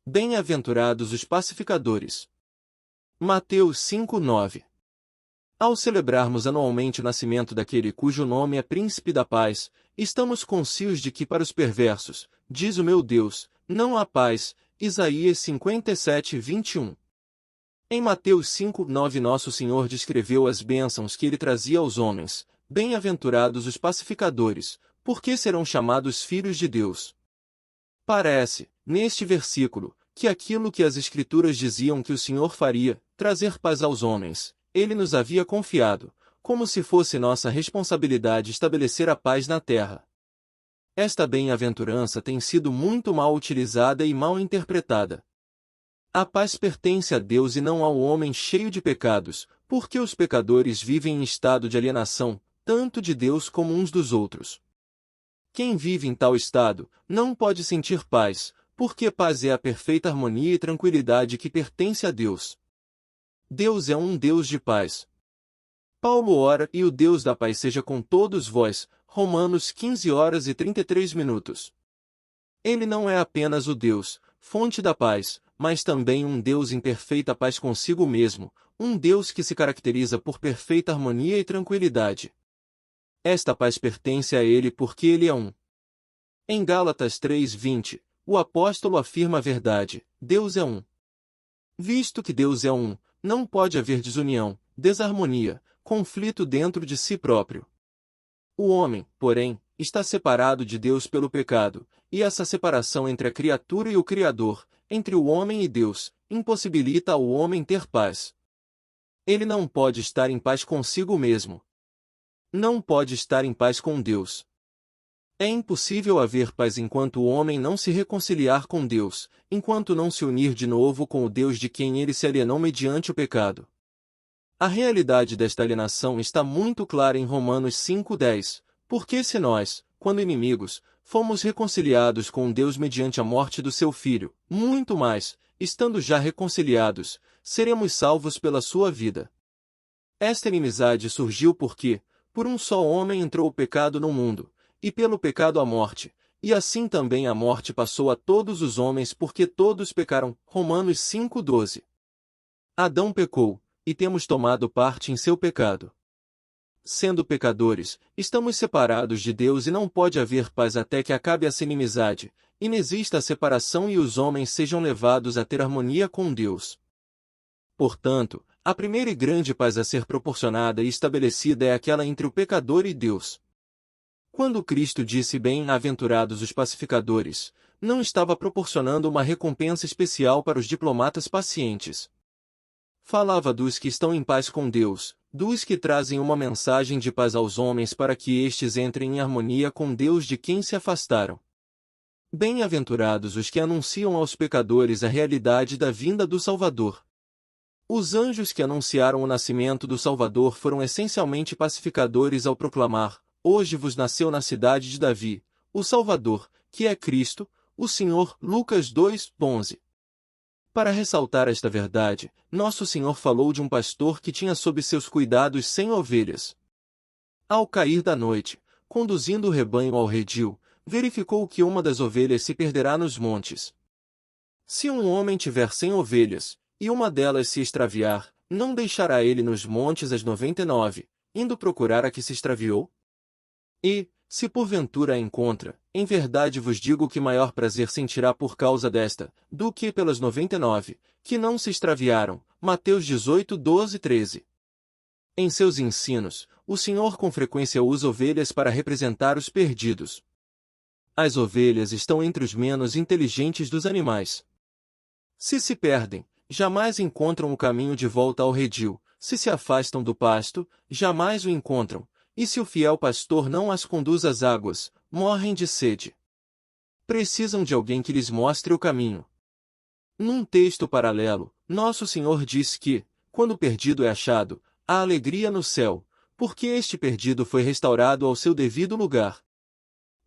Bem-aventurados os pacificadores. Mateus 5:9. Ao celebrarmos anualmente o nascimento daquele cujo nome é Príncipe da Paz, estamos conscientes de que para os perversos, diz o meu Deus, não há paz. Isaías 57:21. Em Mateus 5:9 Nosso Senhor descreveu as bênçãos que ele trazia aos homens. Bem-aventurados os pacificadores, porque serão chamados filhos de Deus. Parece, neste versículo, que aquilo que as Escrituras diziam que o Senhor faria, trazer paz aos homens, ele nos havia confiado, como se fosse nossa responsabilidade estabelecer a paz na terra. Esta bem-aventurança tem sido muito mal utilizada e mal interpretada. A paz pertence a Deus e não ao homem cheio de pecados, porque os pecadores vivem em estado de alienação, tanto de Deus como uns dos outros. Quem vive em tal estado, não pode sentir paz, porque paz é a perfeita harmonia e tranquilidade que pertence a Deus. Deus é um Deus de paz. Paulo ora, e o Deus da paz seja com todos vós, Romanos 15h33. Ele não é apenas o Deus, fonte da paz, mas também um Deus em perfeita paz consigo mesmo, um Deus que se caracteriza por perfeita harmonia e tranquilidade. Esta paz pertence a Ele porque Ele é um. Em Gálatas 3:20, o apóstolo afirma a verdade: Deus é um. Visto que Deus é um, não pode haver desunião, desarmonia, conflito dentro de si próprio. O homem, porém, está separado de Deus pelo pecado, e essa separação entre a criatura e o Criador, entre o homem e Deus, impossibilita ao homem ter paz. Ele não pode estar em paz consigo mesmo. Não pode estar em paz com Deus. É impossível haver paz enquanto o homem não se reconciliar com Deus, enquanto não se unir de novo com o Deus de quem ele se alienou mediante o pecado. A realidade desta alienação está muito clara em Romanos 5:10, porque se nós, quando inimigos, fomos reconciliados com Deus mediante a morte do seu Filho, muito mais, estando já reconciliados, seremos salvos pela sua vida. Esta inimizade surgiu porque, por um só homem entrou o pecado no mundo, e pelo pecado a morte, e assim também a morte passou a todos os homens porque todos pecaram. Romanos 5:12. Adão pecou, e temos tomado parte em seu pecado. Sendo pecadores, estamos separados de Deus e não pode haver paz até que acabe essa inimizade, inexista a separação e os homens sejam levados a ter harmonia com Deus. Portanto, a primeira e grande paz a ser proporcionada e estabelecida é aquela entre o pecador e Deus. Quando Cristo disse bem-aventurados os pacificadores, não estava proporcionando uma recompensa especial para os diplomatas pacientes. Falava dos que estão em paz com Deus, dos que trazem uma mensagem de paz aos homens para que estes entrem em harmonia com Deus de quem se afastaram. Bem-aventurados os que anunciam aos pecadores a realidade da vinda do Salvador. Os anjos que anunciaram o nascimento do Salvador foram essencialmente pacificadores ao proclamar: hoje vos nasceu na cidade de Davi, o Salvador, que é Cristo, o Senhor. Lucas 2:11. Para ressaltar esta verdade, Nosso Senhor falou de um pastor que tinha sob seus cuidados 100 ovelhas. Ao cair da noite, conduzindo o rebanho ao redil, verificou que uma das ovelhas se perderá nos montes. Se um homem tiver 100 ovelhas, e uma delas se extraviar, não deixará ele nos montes as 99, indo procurar a que se extraviou? E, se porventura a encontra, em verdade vos digo que maior prazer sentirá por causa desta, do que pelas 99, que não se extraviaram. Mateus 18:12-13. Em seus ensinos, o Senhor com frequência usa ovelhas para representar os perdidos. As ovelhas estão entre os menos inteligentes dos animais. Se se perdem, jamais encontram o caminho de volta ao redil, se afastam do pasto, jamais o encontram, e se o fiel pastor não as conduz às águas, morrem de sede. Precisam de alguém que lhes mostre o caminho. Num texto paralelo, Nosso Senhor diz que, quando o perdido é achado, há alegria no céu, porque este perdido foi restaurado ao seu devido lugar.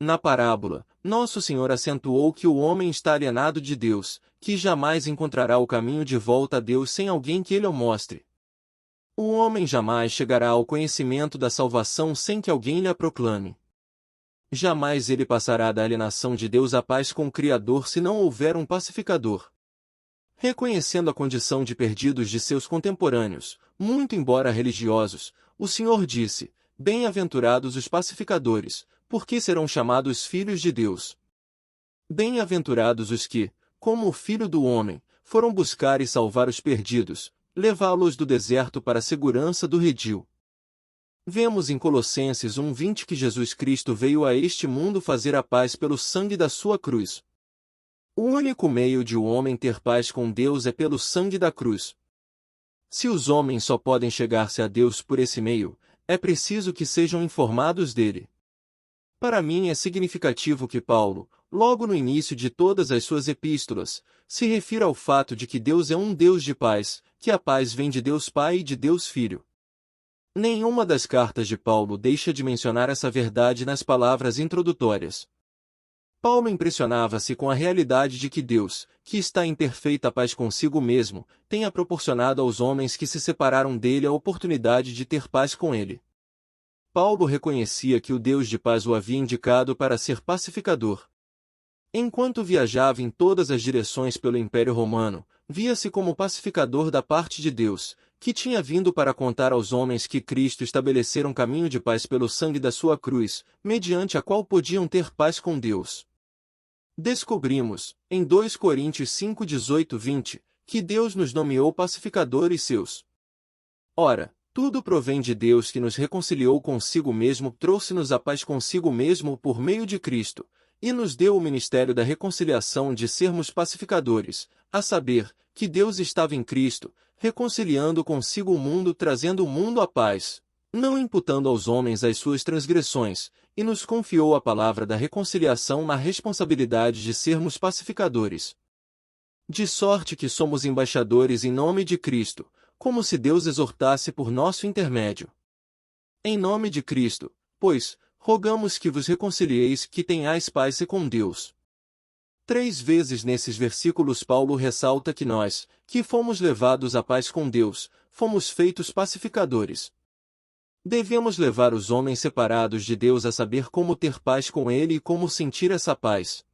Na parábola, Nosso Senhor acentuou que o homem está alienado de Deus, que jamais encontrará o caminho de volta a Deus sem alguém que ele o mostre. O homem jamais chegará ao conhecimento da salvação sem que alguém lhe a proclame. Jamais ele passará da alienação de Deus à paz com o Criador se não houver um pacificador. Reconhecendo a condição de perdidos de seus contemporâneos, muito embora religiosos, o Senhor disse: Bem-aventurados os pacificadores, porque serão chamados filhos de Deus. Bem-aventurados os que, como o Filho do Homem, foram buscar e salvar os perdidos, levá-los do deserto para a segurança do redil. Vemos em Colossenses 1:20 que Jesus Cristo veio a este mundo fazer a paz pelo sangue da sua cruz. O único meio de o homem ter paz com Deus é pelo sangue da cruz. Se os homens só podem chegar-se a Deus por esse meio, é preciso que sejam informados dele. Para mim é significativo que Paulo, logo no início de todas as suas epístolas, se refira ao fato de que Deus é um Deus de paz, que a paz vem de Deus Pai e de Deus Filho. Nenhuma das cartas de Paulo deixa de mencionar essa verdade nas palavras introdutórias. Paulo impressionava-se com a realidade de que Deus, que está em perfeita paz consigo mesmo, tenha proporcionado aos homens que se separaram dele a oportunidade de ter paz com ele. Paulo reconhecia que o Deus de paz o havia indicado para ser pacificador. Enquanto viajava em todas as direções pelo Império Romano, via-se como pacificador da parte de Deus, que tinha vindo para contar aos homens que Cristo estabelecera um caminho de paz pelo sangue da sua cruz, mediante a qual podiam ter paz com Deus. Descobrimos, em 2 Coríntios 5:18-20, que Deus nos nomeou pacificadores seus. Ora, tudo provém de Deus que nos reconciliou consigo mesmo, trouxe-nos a paz consigo mesmo por meio de Cristo, e nos deu o ministério da reconciliação de sermos pacificadores, a saber, que Deus estava em Cristo, reconciliando consigo o mundo, trazendo o mundo à paz, não imputando aos homens as suas transgressões, e nos confiou a palavra da reconciliação na responsabilidade de sermos pacificadores. De sorte que somos embaixadores em nome de Cristo, como se Deus exortasse por nosso intermédio. Em nome de Cristo, pois, rogamos que vos reconcilieis, que tenhais paz com Deus. 3 vezes nesses versículos Paulo ressalta que nós, que fomos levados à paz com Deus, fomos feitos pacificadores. Devemos levar os homens separados de Deus a saber como ter paz com Ele e como sentir essa paz.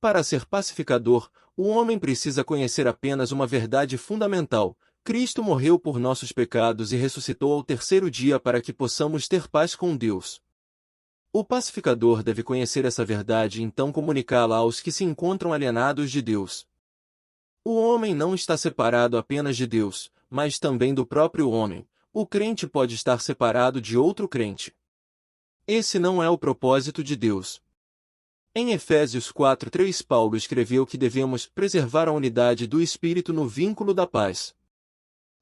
Para ser pacificador, o homem precisa conhecer apenas uma verdade fundamental: Cristo morreu por nossos pecados e ressuscitou ao 3º dia para que possamos ter paz com Deus. O pacificador deve conhecer essa verdade e então comunicá-la aos que se encontram alienados de Deus. O homem não está separado apenas de Deus, mas também do próprio homem. O crente pode estar separado de outro crente. Esse não é o propósito de Deus. Em Efésios 4:3 Paulo escreveu que devemos preservar a unidade do Espírito no vínculo da paz.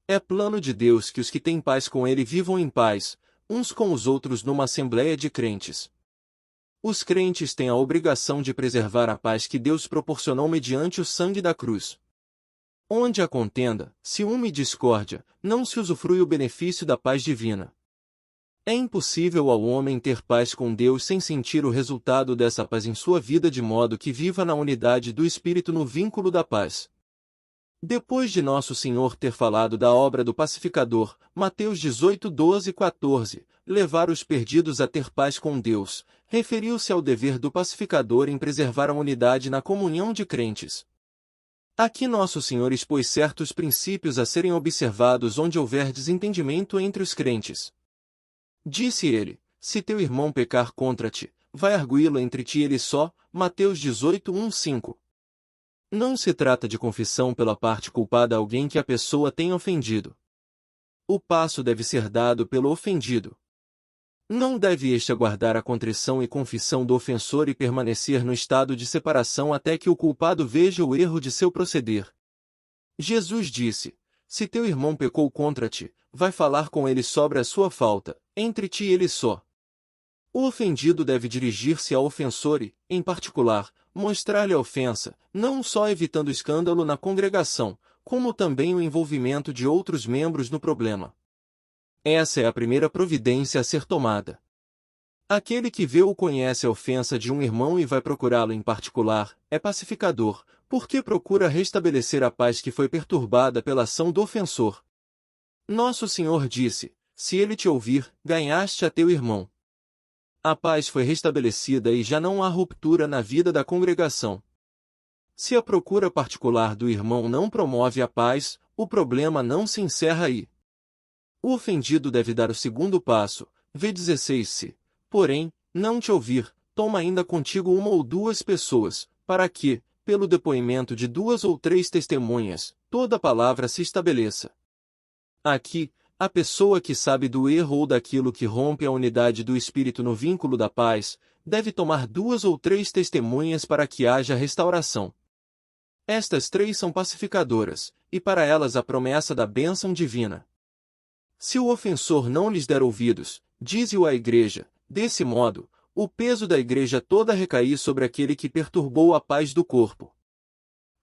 É plano de Deus que os que têm paz com Ele vivam em paz, uns com os outros numa assembleia de crentes. Os crentes têm a obrigação de preservar a paz que Deus proporcionou mediante o sangue da cruz. Onde há contenda, ciúme e discórdia, não se usufrui o benefício da paz divina. É impossível ao homem ter paz com Deus sem sentir o resultado dessa paz em sua vida de modo que viva na unidade do Espírito no vínculo da paz. Depois de Nosso Senhor ter falado da obra do pacificador, Mateus 18:12-14, levar os perdidos a ter paz com Deus, referiu-se ao dever do pacificador em preservar a unidade na comunhão de crentes. Aqui Nosso Senhor expôs certos princípios a serem observados onde houver desentendimento entre os crentes. Disse ele: se teu irmão pecar contra ti, vai arguí-lo entre ti e ele só. Mateus 18:1-5. Não se trata de confissão pela parte culpada a alguém que a pessoa tenha ofendido. O passo deve ser dado pelo ofendido. Não deve este aguardar a contrição e confissão do ofensor e permanecer no estado de separação até que o culpado veja o erro de seu proceder. Jesus disse: se teu irmão pecou contra ti, vai falar com ele sobre a sua falta, entre ti e ele só. O ofendido deve dirigir-se ao ofensor e, em particular, mostrar-lhe a ofensa, não só evitando escândalo na congregação, como também o envolvimento de outros membros no problema. Essa é a primeira providência a ser tomada. Aquele que vê ou conhece a ofensa de um irmão e vai procurá-lo em particular, é pacificador, porque procura restabelecer a paz que foi perturbada pela ação do ofensor. Nosso Senhor disse: se ele te ouvir, ganhaste a teu irmão. A paz foi restabelecida e já não há ruptura na vida da congregação. Se a procura particular do irmão não promove a paz, o problema não se encerra aí. O ofendido deve dar o segundo passo, v16 se, porém, não te ouvir, toma ainda contigo uma ou duas pessoas, para que, pelo depoimento de 2 ou 3 testemunhas, toda palavra se estabeleça. Aqui, a pessoa que sabe do erro ou daquilo que rompe a unidade do espírito no vínculo da paz, deve tomar 2 ou 3 testemunhas para que haja restauração. Estas 3 são pacificadoras, e para elas a promessa da bênção divina. Se o ofensor não lhes der ouvidos, dize-o à igreja, desse modo, o peso da igreja toda recair sobre aquele que perturbou a paz do corpo.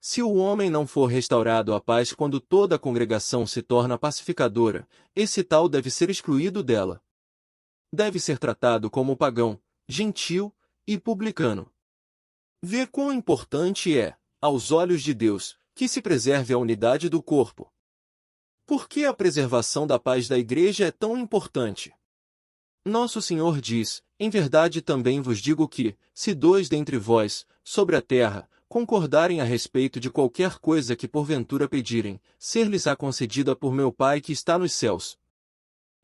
Se o homem não for restaurado à paz quando toda a congregação se torna pacificadora, esse tal deve ser excluído dela. Deve ser tratado como pagão, gentil e publicano. Vê quão importante é, aos olhos de Deus, que se preserve a unidade do corpo. Por que a preservação da paz da igreja é tão importante? Nosso Senhor diz, em verdade também vos digo que, se 2 dentre vós, sobre a terra, concordarem a respeito de qualquer coisa que porventura pedirem, ser-lhes-á concedida por meu Pai que está nos céus.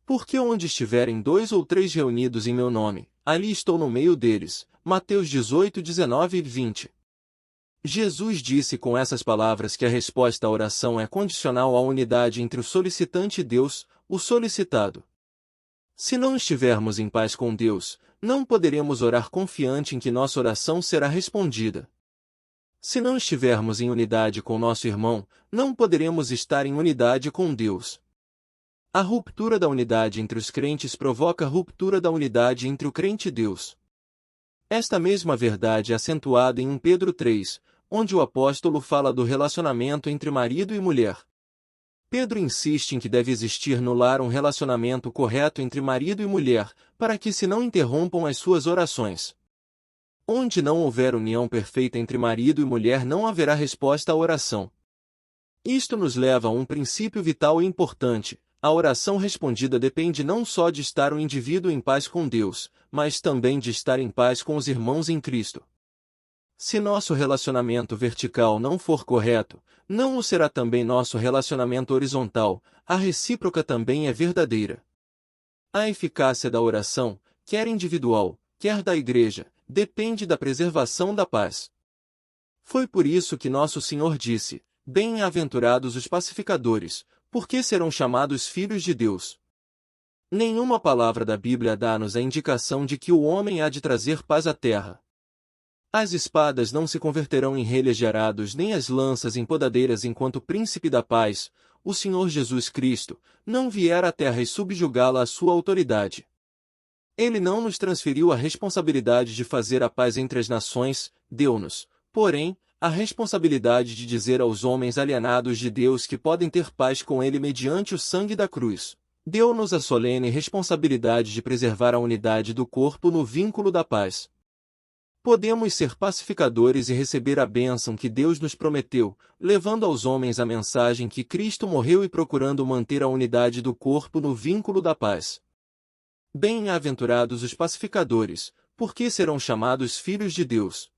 Porque onde estiverem 2 ou 3 reunidos em meu nome, ali estou no meio deles. Mateus 18, 19 e 20. Jesus disse com essas palavras que a resposta à oração é condicional à unidade entre o solicitante e Deus, o solicitado. Se não estivermos em paz com Deus, não poderemos orar confiante em que nossa oração será respondida. Se não estivermos em unidade com nosso irmão, não poderemos estar em unidade com Deus. A ruptura da unidade entre os crentes provoca a ruptura da unidade entre o crente e Deus. Esta mesma verdade é acentuada em 1 Pedro 3, onde o apóstolo fala do relacionamento entre marido e mulher. Pedro insiste em que deve existir no lar um relacionamento correto entre marido e mulher, para que se não interrompam as suas orações. Onde não houver união perfeita entre marido e mulher não haverá resposta à oração. Isto nos leva a um princípio vital e importante. A oração respondida depende não só de estar o indivíduo em paz com Deus, mas também de estar em paz com os irmãos em Cristo. Se nosso relacionamento vertical não for correto, não o será também nosso relacionamento horizontal, a recíproca também é verdadeira. A eficácia da oração, quer individual, quer da igreja, depende da preservação da paz. Foi por isso que nosso Senhor disse, bem-aventurados os pacificadores, porque serão chamados filhos de Deus. Nenhuma palavra da Bíblia dá-nos a indicação de que o homem há de trazer paz à terra. As espadas não se converterão em relhas de arados nem as lanças em podadeiras enquanto o príncipe da paz, o Senhor Jesus Cristo, não vier à terra e subjugá-la à sua autoridade. Ele não nos transferiu a responsabilidade de fazer a paz entre as nações, deu-nos, porém, a responsabilidade de dizer aos homens alienados de Deus que podem ter paz com Ele mediante o sangue da cruz. Deu-nos a solene responsabilidade de preservar a unidade do corpo no vínculo da paz. Podemos ser pacificadores e receber a bênção que Deus nos prometeu, levando aos homens a mensagem que Cristo morreu e procurando manter a unidade do corpo no vínculo da paz. Bem-aventurados os pacificadores, porque serão chamados filhos de Deus.